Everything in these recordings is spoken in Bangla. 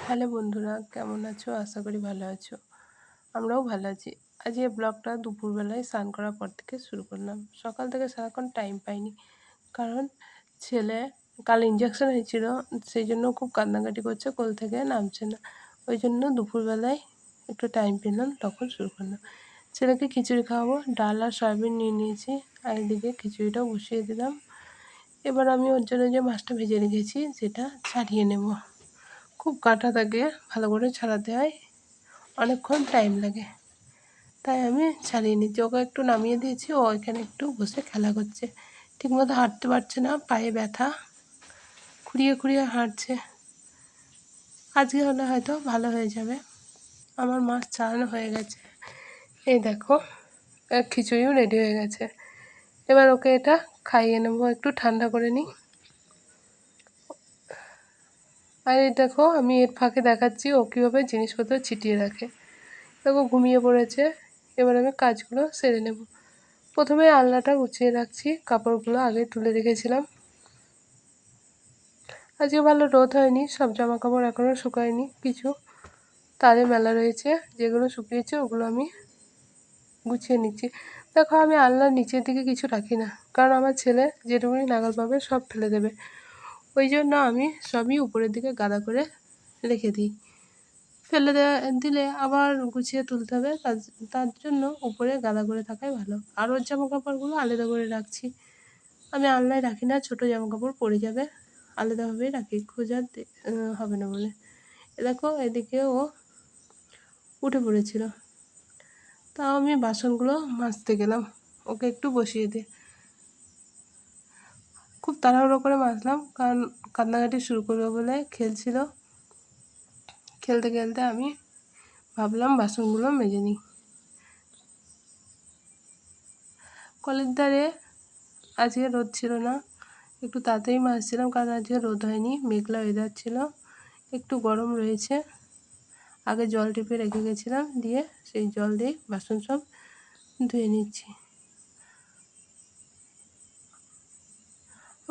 হ্যালো বন্ধুরা, কেমন আছো? আশা করি ভালো আছো। আমরাও ভালো আছি। আজ এই ব্লগটা দুপুরবেলায় স্নান করার পর থেকে শুরু করলাম। সকাল থেকে সারাক্ষণ টাইম পাইনি। কারণ ছেলে কাল ইঞ্জেকশন হয়েছিল, সেই জন্য খুব কান্নাকাটি করছে, কোল থেকে নামছে না। ওই জন্য দুপুরবেলায় একটু টাইম পেলাম, তখন শুরু করলাম। ছেলেকে খিচুড়ি খাওয়াবো, ডাল আর সয়াবিন নিয়ে নিয়েছি, আর এদিকে খিচুড়িটাও বসিয়ে দিলাম। এবার আমি ওর জন্য যে মাছটা ভেজে রেখেছি সেটা ছাড়িয়ে নেব। খুব কাঁটা থাকে, ভালো করে ছাড়াতে হয়, অনেকক্ষণ টাইম লাগে। তাই আমি ছাড়িয়ে নিচ্ছি। ওকে একটু নামিয়ে দিয়েছি, ও এখানে একটু বসে খেলা করছে। ঠিকমতো হাঁটতে পারছে না, পায়ে ব্যথা, খুঁড়িয়ে খুঁড়িয়ে হাঁটছে। আজকে হলে হয়তো ভালো হয়ে যাবে। আমার মাছ ছাড়ানো হয়ে গেছে, এই দেখো খিচুড়িও রেডি হয়ে গেছে। এবার ওকে এটা খাইয়ে নেবো, একটু ঠান্ডা করে নিই। আর এই দেখো, আমি এর ফাঁকে দেখাচ্ছি ও কীভাবে জিনিসপত্র ছিটিয়ে রাখে। দেখো ঘুমিয়ে পড়েছে। এবার আমি কাজগুলো সেরে নেব। প্রথমে আলনাটা গুছিয়ে রাখছি, কাপড়গুলো আগে তুলে রেখেছিলাম। আজকে ভালো রোদ হয়নি, সব জামা কাপড় এখনও শুকায়নি, কিছু তারে মেলা রয়েছে, যেগুলো শুকিয়েছে ওগুলো আমি গুছিয়ে নিচ্ছি। দেখো আমি আলনার নিচের দিকে কিছু রাখি না, কারণ আমার ছেলে যেটুকুনি নাগাল পাবে সব ফেলে দেবে। ওই জন্য আমি সবই উপরের দিকে গাদা করে রেখে দিই। ফেলে দিলে আবার গুছিয়ে তুলতে হবে, তার জন্য উপরে গাদা করে থাকাই ভালো। আর ওর জামা কাপড়গুলো আলাদা করে রাখছি। আমি আলনায় রাখি না, ছোটো জামা কাপড় পরে যাবে, আলাদাভাবেই রাখি, খোঁজার হবে না বলে। দেখো এদিকে ও উঠে পড়েছিল, তাও আমি বাসনগুলো মাজতে গেলাম ওকে একটু বসিয়ে দিয়ে। খুব তাড়াহুড়ো করে মাজলাম, কারণ কান্নাকাটি শুরু করবে বলে খেলছিল। খেলতে খেলতে আমি ভাবলাম বাসনগুলো মেজে নিই। কলের ধারে আজকে রোদ ছিল না, একটু তাড়াতাড়ি মাজছিলাম, কারণ আজকে রোদ হয়নি, মেঘলা ওয়েদার ছিল, একটু গরম রয়েছে। আগে জল টিপে রেখে গেছিলাম, দিয়ে সেই জল দিয়ে বাসন সব ধুয়ে নিচ্ছি।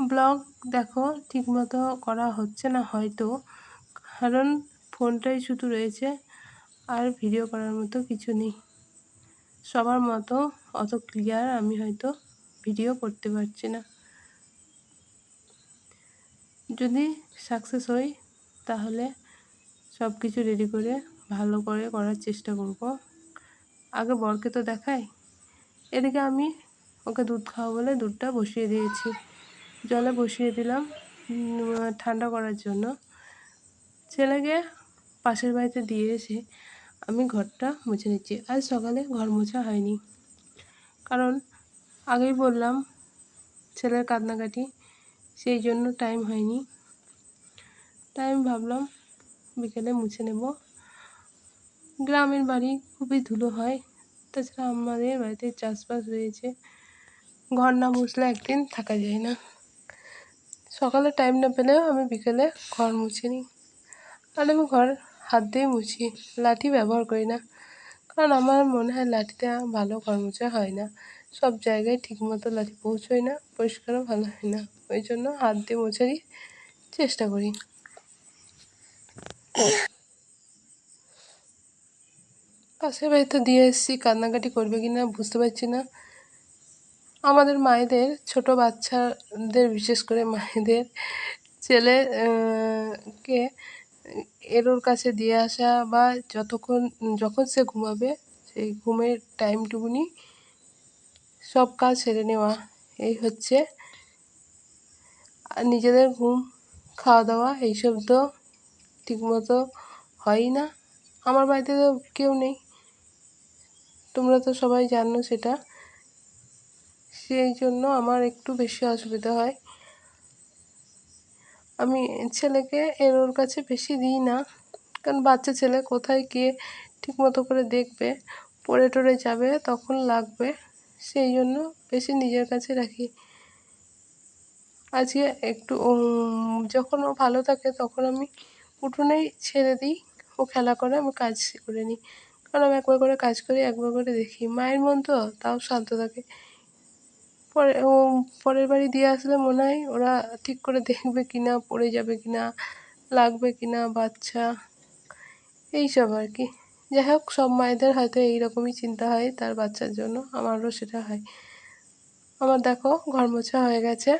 ব্লগ দেখো ঠিকমতো করা হচ্ছে না হয়তো, কারণ ফোনটাই শুধু রয়েছে, আর ভিডিও করার মতো কিছু নেই। সবার মতো অত ক্লিয়ার আমি হয়তো ভিডিও করতে পারছি না। যদি সাকসেস হই তাহলে সব কিছু রেডি করে ভালো করে করার চেষ্টা করব। আগে বরকে তো দেখাই। এদিকে আমি ওকে দুধ খাওয়া বলে দুধটা বসিয়ে দিয়েছি, জলে বসিয়ে দিলাম ঠান্ডা করার জন্য। ছেলেকে পাশের বাড়িতে দিয়ে এসে আমি ঘরটা মুছে নিচ্ছি। আজ সকালে ঘর মোছা হয়নি, কারণ আগেই বললাম ছেলের কান্নাকাটি, সেই জন্য টাইম হয়নি। তাই আমি ভাবলাম বিকেলে মুছে নেব। গ্রামের বাড়ি খুবই ধুলো হয়, তাছাড়া আমাদের বাড়িতে চাষবাস রয়েছে, ঘর না মুছলে একদিন থাকা যায় না। সকালে টাইম না পেলেও আমি বিকেলে ঘর মুছে নিই। আর আমি ঘর হাত দিয়ে মুছি, লাঠি ব্যবহার করি না, কারণ আমার মনে হয় লাঠিতে ভালো ঘর মোছা হয় না। সব জায়গায় ঠিকমতো লাঠি পৌঁছোয় না, পরিষ্কারও ভালো হয় না। ওই জন্য হাত দিয়ে মোছারই চেষ্টা করি। পাশের বাড়িতে দিয়ে এসেছি, কান্নাকাটি করবে কি না বুঝতে পারছি না। আমাদের মায়েদের ছোট বাচ্চাদের, বিশেষ করে মায়েদের ছেলে কে এর কাছে দিয়ে আসা, বা যখন সে ঘুমাবে সেই ঘুমের টাইমটুকুনি সব কাজ সেরে নেওয়া, এই হচ্ছে। আর নিজেদের ঘুম, খাওয়া দাওয়া এইসব তো ঠিকমতো হয়ই না। আমার বাড়িতে তো কেউ নেই, তোমরা তো সবাই জানো সেটা। সেই জন্য আমার একটু বেশি অসুবিধা হয়। আমি ছেলেকে ওর কাছে বেশি দিই না, কারণ বাচ্চা ছেলে কোথায় গিয়ে ঠিকমতো করে দেখবে, পড়ে টরে যাবে, তখন লাগবে। সেই জন্য বেশি নিজের কাছে রাখি। আজকে একটু যখন ও ভালো থাকে তখন আমি উঠোনেই ছেড়ে দিই, ও খেলা করে, আমি কাজ করে নিই। কারণ আমি একবার করে কাজ করি, একবার করে দেখি, মায়ের মন তো, তাও শান্ত থাকে। পরের বাড়ি দিয়ে আসলে মনে হয় ওরা ঠিক করে দেখবে কি না, পড়ে যাবে কি না, লাগবে কি না বাচ্চা, এইসব আর কি। যাই হোক, সব মায়েদের হয়তো এইরকমই চিন্তা হয় তার বাচ্চার জন্য, আমারও সেটা হয়। আমার দেখো ঘর মোছা হয়ে গেছে,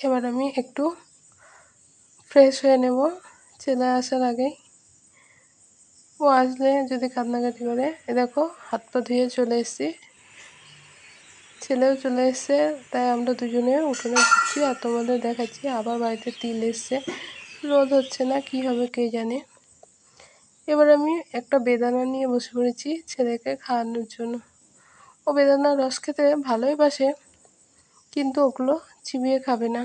এবার আমি একটু ফ্রেশ হয়ে নেব ছেলে আসার আগেই। ও আসলে যদি কান্নাকাটি করে, এ দেখো হাত পা ধুয়ে চলে এসেছি, ছেলেও চলে এসছে, তাই আমরা দুজনে উঠোনে ঘুরছি আর তোমাদের দেখাচ্ছি। আবার বাড়িতে তিল এসছে, রোদ হচ্ছে না, কি হবে কে জানে। এবার আমি একটা বেদানা নিয়ে বসে পড়েছি ছেলেকে খাওয়ানোর জন্য। ও বেদানার রস খেতে ভালোই বাসে, কিন্তু ওগুলো চিবিয়ে খাবে না,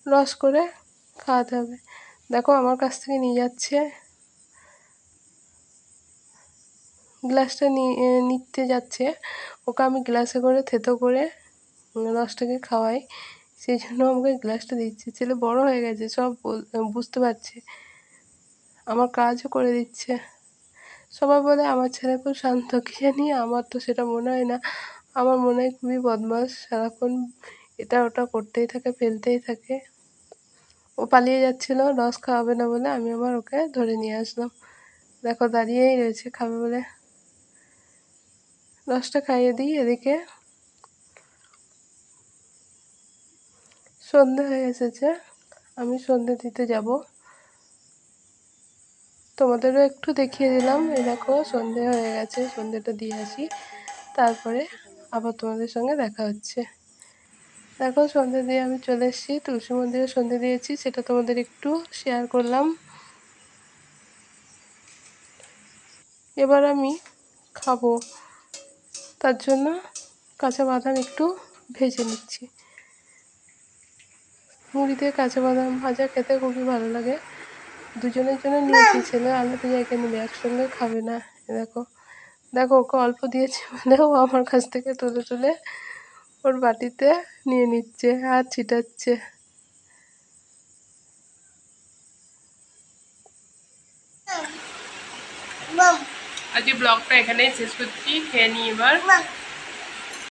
রস করে খাওয়াতে হবে। দেখো আমার কাছ থেকে নিয়ে যাচ্ছে, গ্লাসটা নিতে যাচ্ছে, ওকে আমি গ্লাসে করে থেতো করে রসটাকে খাওয়াই, সেই জন্য আমাকে গ্লাসটা দিচ্ছে। ছেলে বড় হয়ে গেছে, সব বুঝতে পারছে, আমার কাজও করে দিচ্ছে। সবাই বলে আমার ছেলে খুব শান্ত, কি জানি আমার তো সেটা মনে হয় না। আমার মনে হয় খুবই বদমাশ, সারাক্ষণ এটা ওটা করতেই থাকে, ফেলতেই থাকে। ও পালিয়ে যাচ্ছিল রস খাওয়াবে না বলে, আমি আবার ওকে ধরে নিয়ে আসলাম। দেখো দাঁড়িয়েই রয়েছে খাবে বলে, রসটা খাইয়ে দিই। এদিকে সন্ধে হয়ে এসেছে, আমি সন্ধে দিতে যাব, তোমাদেরও একটু দেখিয়ে দিলাম। এই দেখো সন্ধে হয়ে গেছে, সন্ধেটা দিয়ে আসি, তারপরে আবার তোমাদের সঙ্গে দেখা হচ্ছে। দেখো সন্ধে দিয়ে আমি চলে এসেছি, তুলসী মন্দিরে সন্ধে দিয়েছি, সেটা তোমাদের একটু শেয়ার করলাম। এবার আমি খাবো, তার জন্য কাঁচা বাদাম একটু ভেজে নিচ্ছি। মুড়ি দিয়ে কাঁচা বাদাম ভাজা খেতে খুবই ভালো লাগে। দুজনের জন্য নিয়েছি, ছেলে আলাদা জায়গায় নেবে, একসঙ্গে খাবে না। দেখো দেখো ওকে অল্প দিয়েছি বলে ও আমার কাছ থেকে তুলে তুলে ওর বাটিতে নিয়ে নিচ্ছে আর ছিটাচ্ছে। আজকে ব্লগটা এখানেই শেষ করছি, খেয়ে নিই এবার।